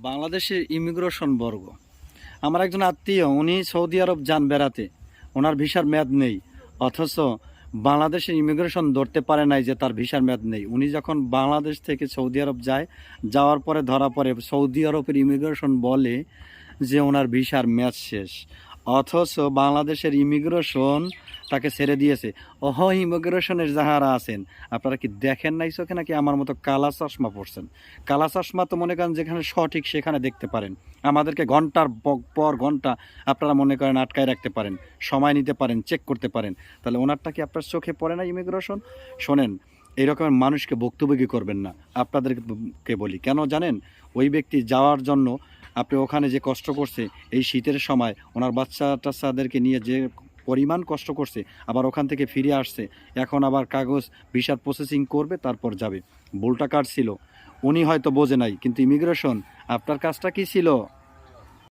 বাংলাদেশের ইমিগ্রেশন বর্গ। আমার একজন আত্মীয়, উনি সৌদি আরব যান বেড়াতে, ওনার ভিসার মেয়াদ নেই, অথচ বাংলাদেশের ইমিগ্রেশন ধরতে পারে নাই যে তার ভিসার মেয়াদ নেই। উনি যখন বাংলাদেশ থেকে সৌদি আরব যায়, যাওয়ার পরে ধরা পড়ে সৌদি আরবের ইমিগ্রেশন বলে যে ওনার ভিসার মেয়াদ শেষ, অথচ বাংলাদেশের ইমিগ্রেশন তাকে ছেড়ে দিয়েছে। ইমিগ্রেশনের যাহারা আছেন, আপনারা কি দেখেন নাই চোখে, নাকি আমার মতো কালা চশমা পড়ছেন? কালা চশমা তো মনে করেন যেখানে সঠিক সেখানে দেখতে পারেন, আমাদেরকে ঘন্টার পর ঘন্টা আপনারা মনে করেন আটকায় রাখতে পারেন, সময় নিতে পারেন, চেক করতে পারেন। তাহলে ওনারটা কি আপনার চোখে পড়ে না ইমিগ্রেশন? শোনেন, এই রকমের মানুষকে ভুক্তভোগী করবেন না। আপনাদেরকে বলি কেন জানেন? ওই ব্যক্তি যাওয়ার জন্য আপনি ওখানে যে কষ্ট করছে, এই শীতের সময় ওনার বাচ্চা টাচ্চাদেরকে নিয়ে যে পরিমাণ কষ্ট করছে, আবার ওখান থেকে ফিরে আসছে, এখন আবার কাগজ ভিসার প্রসেসিং করবে, তারপর যাবে। ভুলটা কার ছিল? উনি হয়তো বোঝে নাই, কিন্তু ইমিগ্রেশন আপনার কাজটা কি ছিল?